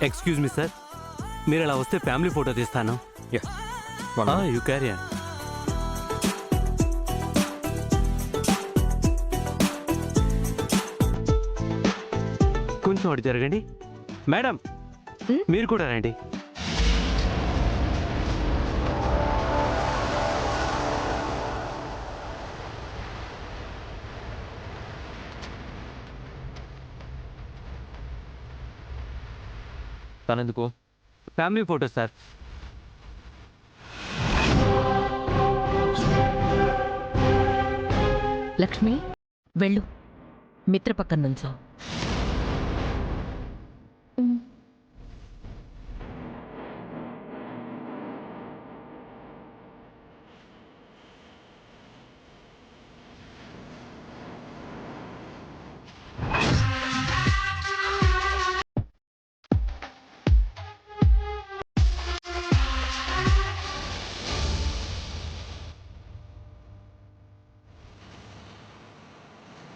Excuse me sir, మీరు ఇలా వస్తే ఫ్యామిలీ ఫోటో తీస్తాను. You carry on. కొంచెం అటు జరగండి. మేడం మీరు కూడా రండి. తనెందుకు? Family photo sir. లక్ష్మి వెళ్ళు, మిత్ర పక్కన నుంచో.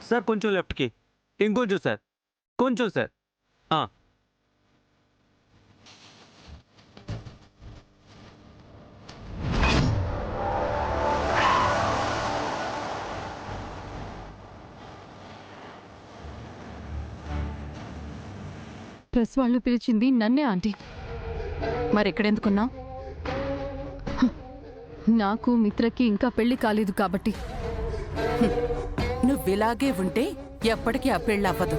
సార్ కొంచెం లెఫ్ట్కి, ఇంకొంచెం సార్, కొంచెం సార్. ప్రెస్ వాళ్ళు పిలిచింది నన్నే ఆంటీ. మరెక్కడెందుకున్నా? నాకు మిత్రకి ఇంకా పెళ్లి కాలేదు కాబట్టి. నువ్విలాగే ఉంటే ఎప్పటికీ ఆ పెళ్ళవ్వదు.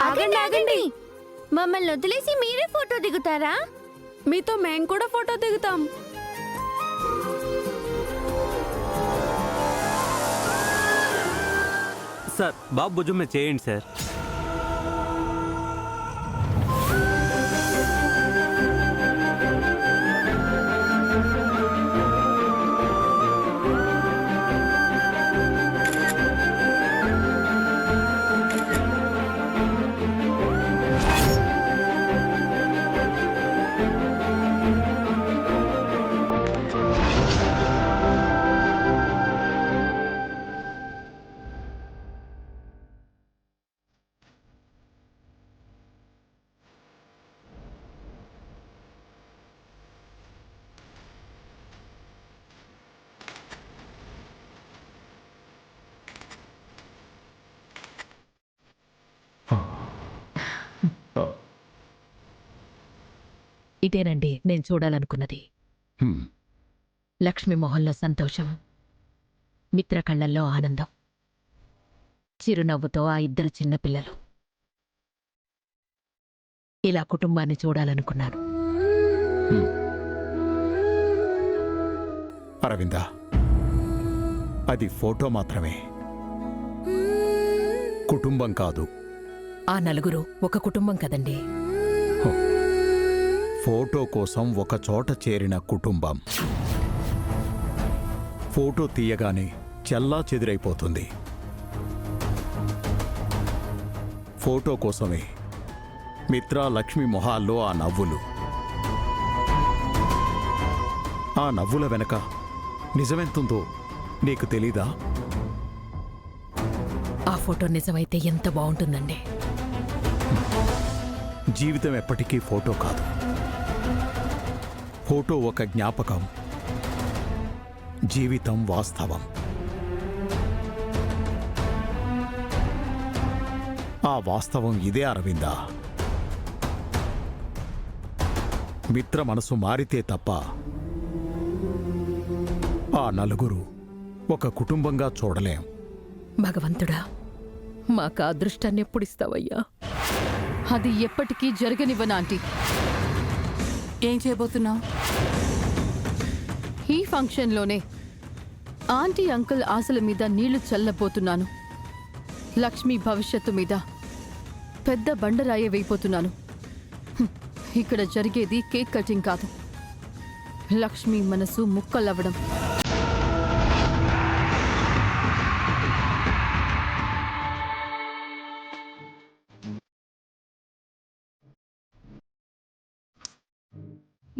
ఆగండి ఆగండి, మమ్మల్ని వదిలేసి మీరే ఫోటో దిగుతారా? మీతో మేము కూడా ఫోటో దిగుతాం. సార్ బాబు భుజం మీద చేయండి సార్. ఇదేనండి నేను చూడాలనుకున్నది. లక్ష్మి మొహంలో సంతోషం, మిత్ర కళ్ళల్లో ఆనందం, చిరునవ్వుతో ఆ ఇద్దరు చిన్నపిల్లలు. ఇలా కుటుంబాన్ని చూడాలనుకున్నాను. అరవింద, అది ఫోటో మాత్రమే, కుటుంబం కాదు. ఆ నలుగురు ఒక కుటుంబం కదండి. ఫోటో కోసం ఒక చోట చేరిన కుటుంబం ఫోటో తీయగానే చెల్లా చెదిరైపోతుంది. ఫోటో కోసమే మిత్ర లక్ష్మి మొహాల్లో ఆ నవ్వులు. ఆ నవ్వుల వెనక నిజమెంతుందో నీకు తెలీదా? ఆ ఫోటో నిజమైతే ఎంత బాగుంటుందండి. జీవితం ఎప్పటికీ ఫోటో కాదు. ఫోటో ఒక జ్ఞాపకం, జీవితం వాస్తవం. ఆ వాస్తవం ఇదే అరవింద. మిత్ర మనసు మారితే తప్ప ఆ నలుగురు ఒక కుటుంబంగా చూడలేం. భగవంతుడా, మాకు అదృష్టాన్ని ఎప్పుడిస్తావయ్యా? అది ఎప్పటికీ జరగనివ్వను ఆంటీ. ఏం చేయబోతున్నావు? ఈ ఫంక్షన్లోనే ఆంటీ అంకుల్ ఆశల మీద నీళ్లు చల్లబోతున్నాను. లక్ష్మి భవిష్యత్తు మీద పెద్ద బండరాయ వేయిపోతున్నాను. ఇక్కడ జరిగేది కేక్ కటింగ్ కాదు, లక్ష్మి మనసు ముక్కలవ్వడం.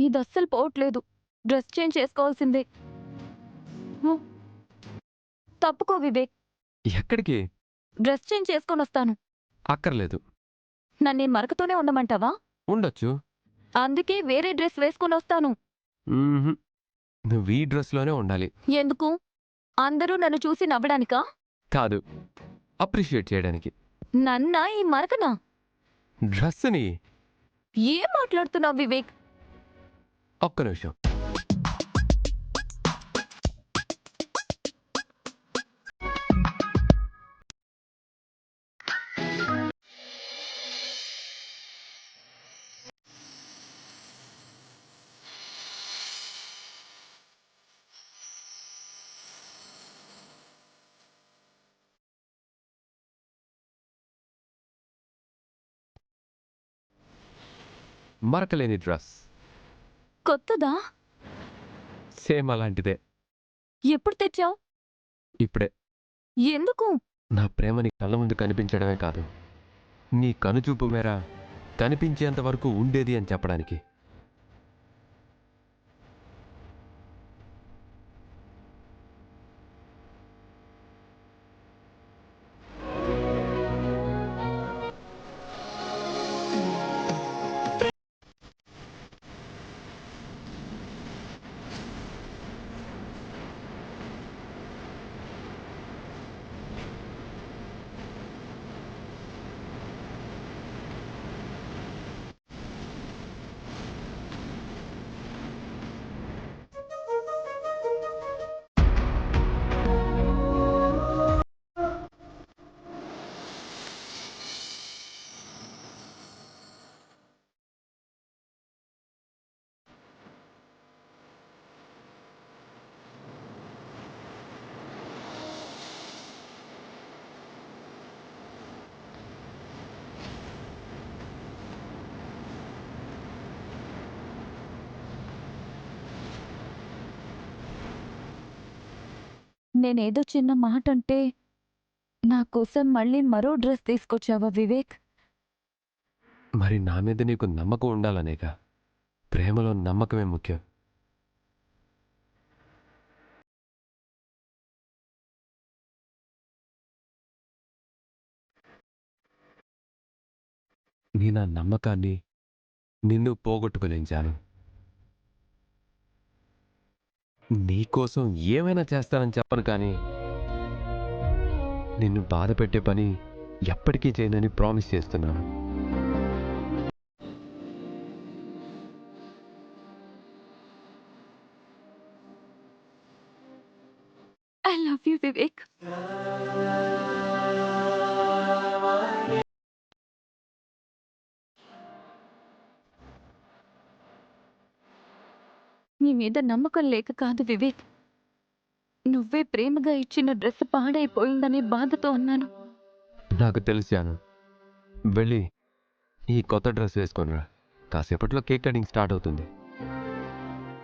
ఇది అస్సలు పోవట్లేదు. డ్రెస్ చేంజ్ చేసుకోవాల్సిందే. తప్పుకో వివేక్. ఎక్కడికి? డ్రెస్ చేంజ్ చేసుకొని వస్తాను. అక్కర్లేదు. నన్ను మరకతోనే ఉండమంటావా? ఉండొచ్చు. అందుకే వేరే డ్రెస్ వేసుకొని వస్తాను. మ్మ్హ్. నువ్వు ఈ డ్రెస్లోనే ఉండాలి. ఎందుకు? అందరూ నన్ను చూసి నవ్వడానికా? కాదు, అప్రిషియేట్ చేయడానికి. నన్నా ఈ మరకనా? డ్రెస్ని. ఏం మాట్లాడుతున్నావు వివేక్? ఒక్క నిమిషం. మరకలేని డ్రెస్. కొత్తదా? సేమ్ అలాంటిదే. ఎప్పుడు తెచ్చావు? ఇప్పుడే. ఎందుకు? నా ప్రేమ నీ కళ్ళ ముందు కనిపించడమే కాదు, నీ కనుచూపు మేర కనిపించేంత వరకు ఉండేది అని చెప్పడానికి. నేనేదో చిన్న మాట అంటే నా కోసం మళ్ళీ మరో డ్రెస్ తీసుకొచ్చావా వివేక్? మరి నా మీద నీకు నమ్మకం ఉండాలనేగా. ప్రేమలో నమ్మకమే ముఖ్యం. నీ నా నమ్మకాన్ని నిన్ను పోగొట్టుకోలేంచాను. నీకోసం ఏమైనా చేస్తానని చెప్పను, కానీ నిన్ను బాధ పెట్టే పని ఎప్పటికీ చేయనని ప్రామిస్ చేస్తున్నాను. I love you Vivek. నీ మీద నమ్మకం లేక కాదు వివేక్, నువ్వే ప్రేమగా ఇచ్చిన డ్రెస్ పాడైపోయిందనే బాధతో అన్నాను. నాకు తెలిసాను. వెళ్ళి ఈ కొత్త డ్రెస్ వేసుకొనిరా. కాసేపట్లో కేక్ కటింగ్ స్టార్ట్ అవుతుంది.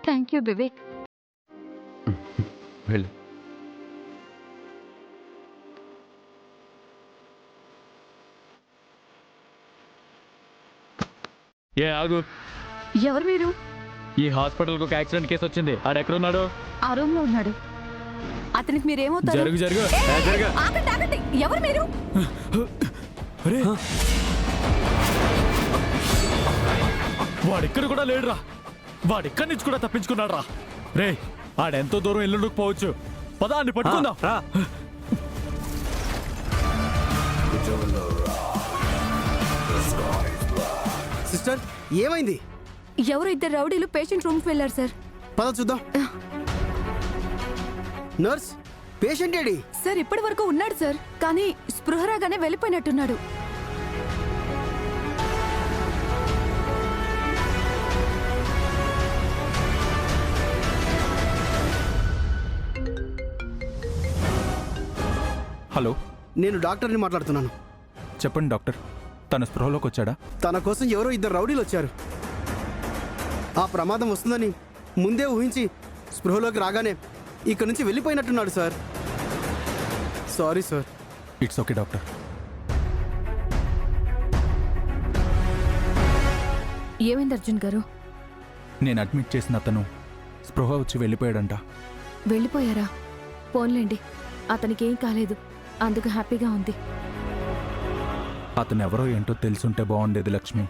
Thank you Vivek. వెళ్ళు. ఏ ఆగు. ఎవరు మీరు? ఈ హాస్పిటల్కి ఒక యాక్సిడెంట్ కేసు వచ్చింది. ఆడెక్కడున్నాడు? ఆ రూమ్ లో ఉన్నాడు. అతనికి మీరేమవుతారు? జరుగు జరుగు. ఆగండి ఆగండి, ఎవరు మీరు? వాడిక్కడ కూడా లేడురా. వాడిక్కడి నుంచి కూడా తప్పించుకున్నాడు రా. రే, ఆడెంతో దూరం వెళ్ళకపోవచ్చు. పదాన్ని పట్టుకుందాం. రా. సిస్టర్, ఏమైంది? ఎవరు ఇద్దరు రౌడీలు పేషెంట్ రూమ్కి వెళ్ళారు సార్. పద చూద్దాం. Nurse, patient AD? సార్ ఇప్పటి వరకు ఉన్నాడు సార్, కానీ స్పృహ రాగానే వెళ్ళిపోయినట్టున్నాడు. హలో, నేను డాక్టర్ని మాట్లాడుతున్నాను. చెప్పండి డాక్టర్. తన స్పృహలోకి వచ్చాడా? తన కోసం ఎవరో ఇద్దరు రౌడీలు వచ్చారు. ఆ ప్రమాదం వస్తుందని ముందే ఊహించి స్పృహలోకి రాగానే ఇక్కడి నుంచి వెళ్ళిపోయినట్టున్నాడు sir. Sorry sir. It's okay doctor. ఏమైంది అర్జున్ గారు? నేను అడ్మిట్ చేసిన అతను స్పృహ వచ్చి వెళ్ళిపోయాడంట. వెళ్ళిపోయారా? పోన్లేండి, అతనికి ఏం కాలేదు, అందుకు హ్యాపీగా ఉంది. అతను ఎవరో ఏంటో తెలుసుంటే బాగుండేది లక్ష్మి.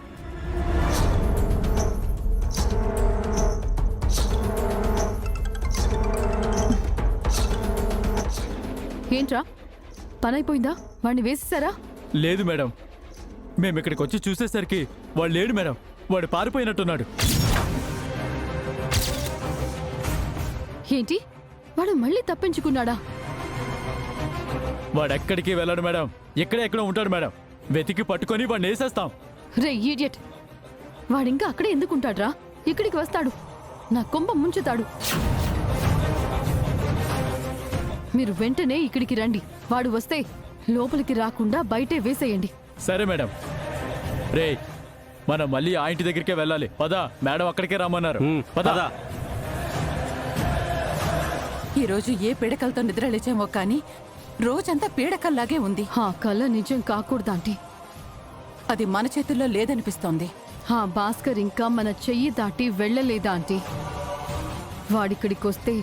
ఏంట్రా పనైపోయిందా? వాడిని వేసేసారా? లేదు మేడం, మేము ఇక్కడికి వచ్చి చూసేసరికి వాడు లేడు మేడం. వాడు పారిపోయినట్టున్నాడు. ఏంటి, వాడు మళ్ళీ తప్పించుకున్నాడా? వాడు ఎక్కడికి వెళ్ళాడు మేడం, ఎక్కడో ఉంటాడు మేడం. వెతికి పట్టుకొని వాడిని వేసేస్తాం. రే ఈడియట్, వాడింకా అక్కడే ఎందుకుంటాడ్రా? ఇక్కడికి వస్తాడు, నా కొంప ముంచుతాడు. మీరు వెంటనే ఇక్కడికి రండి. వాడు వస్తే లోపలికి రాకుండా బయటే వేసేయండి. సరే మేడం. రే, మనం మళ్ళీ ఆ ఇంటి దగ్గరికే వెళ్ళాలి. పదా, మేడం అక్కడికే రమ్మన్నారు. పదా. ఈరోజు ఏ పీడకలతో నిద్రలేచామో కానీ రోజంతా పీడకల్లాగే ఉంది. కళ నిజం కాకూడదాంటీ. అది మన చేతుల్లో లేదనిపిస్తోంది. భాస్కర్ ఇంకా మన చెయ్యి దాటి వెళ్ళలేదా ఆంటీ? వాడిక్కడికొస్తే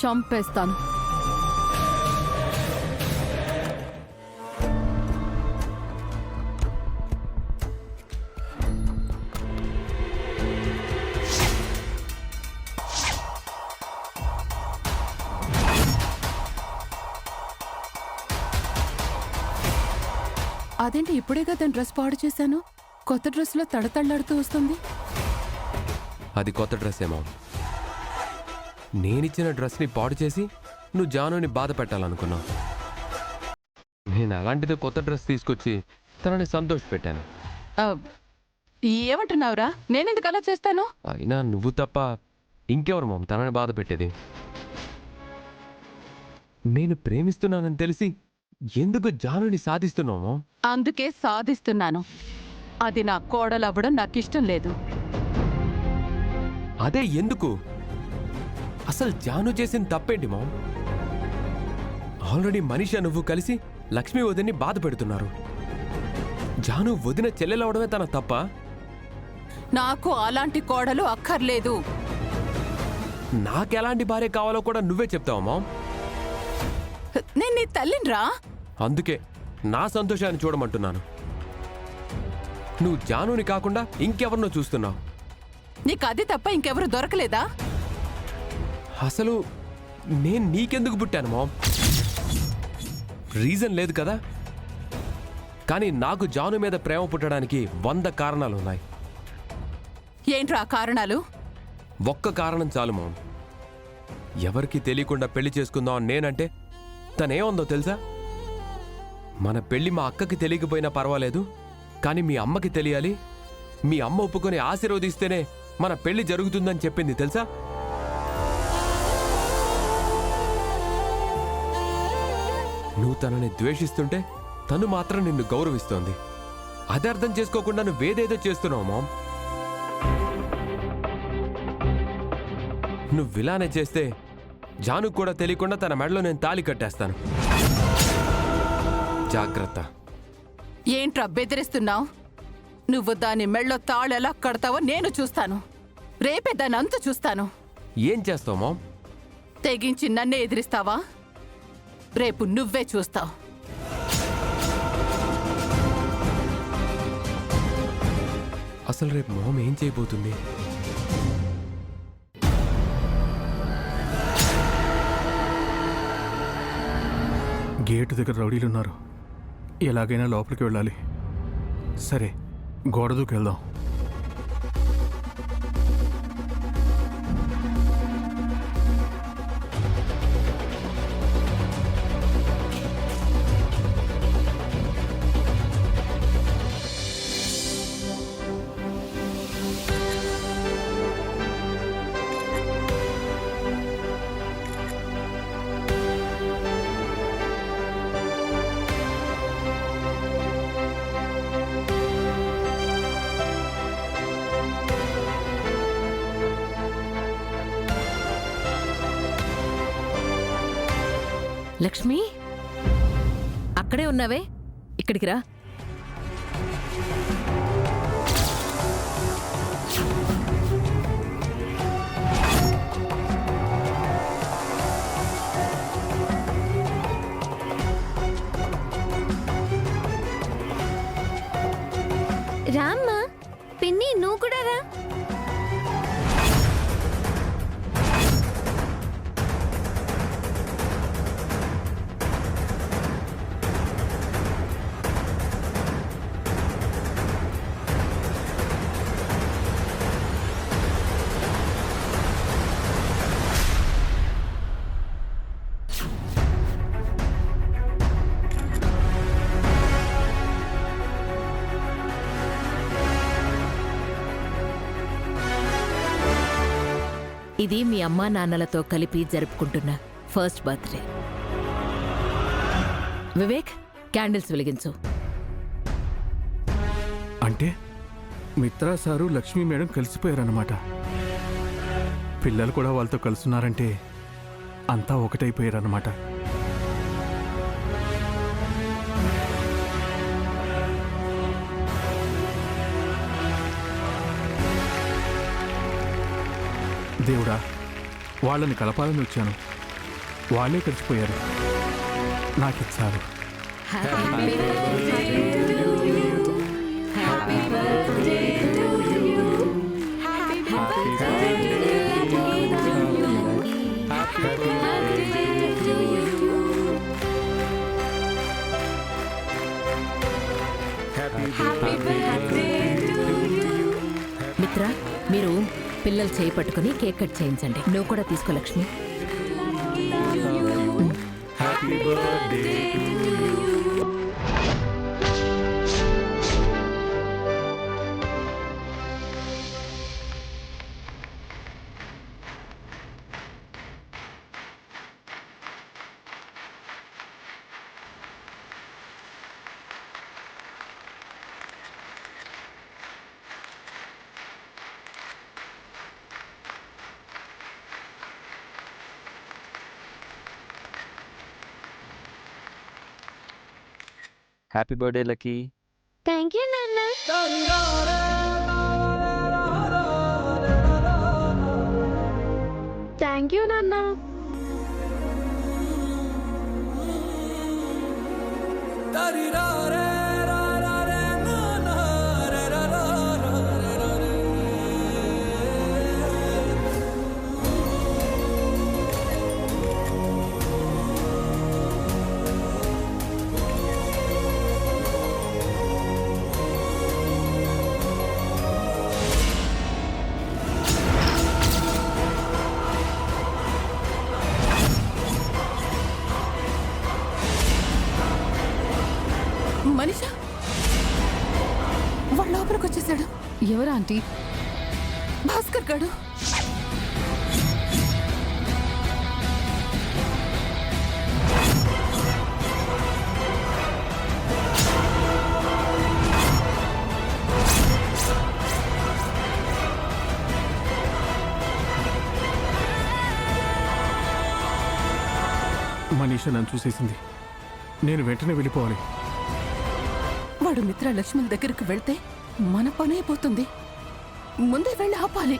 చంపేస్తాను. అదేంటి ఇప్పుడేగా తన డ్రెస్ పాడు చేశాను, కొత్త డ్రెస్లో తడతళ్లాడుతూ వస్తుంది. అది కొత్త డ్రెస్ ఏమో. నేనిచ్చిన డ్రెస్ని పాడు చేసి నువ్వు జానుని బాధ పెట్టాలనుకున్నావు. నేను అలాంటిది కొత్త డ్రెస్ తీసుకొచ్చి తనని సంతోష పెట్టాను. ఏమంటున్నావురా? నేనెందుకు అలా చేస్తాను? అయినా నువ్వు తప్ప ఇంకెవరు మామ్ తనని బాధ పెట్టేది? నేను ప్రేమిస్తున్నానని తెలిసి ఎందుకు జానుని సాధిస్తున్నావు? అందుకే సాధిస్తున్నాను. అది నా కోడలవ్వడం నాకిష్టం లేదు. అదే ఎందుకు? అసలు జాను చేసిన తప్పేంటి మామ్? ఆల్రెడీ మనిషి నువ్వు కలిసి లక్ష్మీ వదిన్ని బాధ పెడుతున్నారు. జాను వదిన చెల్లెలవడమే తన తప్ప? నాకు అలాంటి కోడలు అక్కర్లేదు. నాకెలాంటి భార్య కావాలో కూడా నువ్వే చెప్తావు మామ్. నేను నీ తల్లినిరా. అందుకే నా సంతోషాన్ని చూడమంటున్నాను. నువ్వు జానుని కాకుండా ఇంకెవరినో చూస్తున్నావు. నీకు అది తప్ప ఇంకెవరు దొరకలేదా? అసలు నేను నీకెందుకు పుట్టాను మామ్? రీజన్ లేదు కదా. కానీ నాకు జాను మీద ప్రేమ పుట్టడానికి 100 కారణాలు ఉన్నాయి. ఏంట్రా కారణాలు? ఒక్క కారణం చాలు మామ్. ఎవరికి తెలియకుండా పెళ్లి చేసుకుందాం నేనంటే తనేముందో తెలుసా? మన పెళ్లి మా అక్కకి తెలియకపోయినా పర్వాలేదు, కానీ మీ అమ్మకి తెలియాలి, మీ అమ్మ ఒప్పుకొని ఆశీర్వదిస్తేనే మన పెళ్లి జరుగుతుందని చెప్పింది తెలుసా? నువ్వు తనని ద్వేషిస్తుంటే తను మాత్రం నిన్ను గౌరవిస్తోంది. అది అర్థం చేసుకోకుండా నువ్వేదేదో చేస్తున్నావు మామ్. నువ్విలానే చేస్తే జాను కూడా తెలియకుండా తన మెడలో నేను తాళి కట్టేస్తాను. జాగ్రత్త. ఏంట్రా బెదిరిస్తున్నావు? నువ్వు దాని మెళ్ళో తాళు ఎలా కడతావో నేను చూస్తాను. రేపే దాని అంతు చూస్తాను. ఏం చేస్తావు మామ్? తెగించి నన్నే ఎదిరిస్తావా? రేపు నువ్వే చూస్తావు. అసలు రేపు మామ్ ఏం చేయబోతుంది? గేటు దగ్గర రౌడీలు ఉన్నారు. ఎలాగైనా లోపలికి వెళ్ళాలి. సరే, గోడ దూకి వెళ్దాం. లక్ష్మి, అక్కడే ఉన్నావే, ఇక్కడికి రా. రామ్మా పిన్ని నువ్వు కూడా రా. ఇది మీ అమ్మా నాన్నలతో కలిపి జరుపుకుంటున్న ఫస్ట్ బర్త్డే. వివేక్, క్యాండిల్స్ వెలిగించు. అంటే మిత్రా సారు లక్ష్మీ మేడం కలిసిపోయారన్నమాట. పిల్లలు కూడా వాళ్ళతో కలుస్తున్నారంటే అంతా ఒకటైపోయారన్నమాట. దేవుడా, వాళ్ళని కలపాలని వచ్చాను, వాళ్ళే కలిసిపోయారు. నాకిచ్చారు. మిత్ర, మీరు పిల్లలు చేయి పట్టుకుని కేక్ కట్ చేయించండి. నువ్వు కూడా తీసుకో Lakshmi. Happy birthday lucky. Thank you నాన్న. థ్యాంక్ యూ నాన్న. మనిషా, వాడు లోపలికి వచ్చేసాడు. ఎవరా ఆంటీ? భాస్కర్ గాడు. మనీషా నన్ను చూసేసింది. నేను వెంటనే వెళ్ళిపోవాలి. వాడు మిత్ర లక్ష్మణ్ దగ్గరికి వెళ్తే మన పని అయిపోతుంది. ముందే వెళ్ళి ఆపాలి.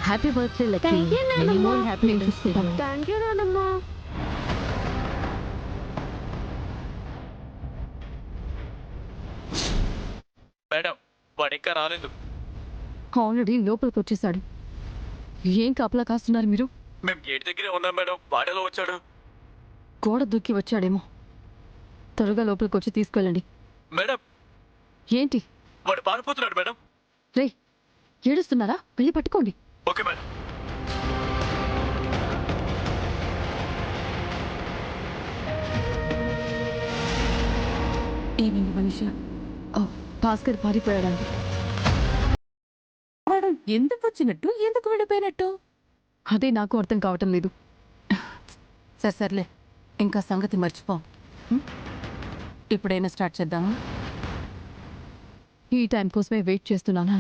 Happy birthday lucky. Thank you Many నాన్నమ్మ. more happiness. థ్యాంక్ యూ నాన్నమ్మ. మేడం, వాడు ఇంకా రాలేదు. ఆల్రెడీ లోపలికి వచ్చేసాడు. ఏం కాపలా కాస్తున్నారు మీరు? మేము గేట్ దగ్గరే ఉన్నాం మేడం. వాడేలో వచ్చాడు. గోడ దూకి వచ్చాడేమో. త్వరగా లోపలికి వచ్చి తీసుకెళ్ళండి. మేడం, ఏంటి? వాడు పారిపోతున్నాడు మేడం. రే, ఏడుస్తున్నారా? వెళ్ళి పట్టుకోండి. Okay madam. ఏమైంది మనిషా? భాస్కర్ పారిపోయాడండి. వాడు ఎందుకు వచ్చినట్టు, ఎందుకు వెళ్ళిపోయినట్టు? అదే నాకు అర్థం కావటం లేదు. సర్లే, ఇంకా సంగతి మర్చిపో. ఇప్పుడైనా స్టార్ట్ చేద్దామా? ఈ టైం కోసమే వెయిట్ చేస్తున్నాను.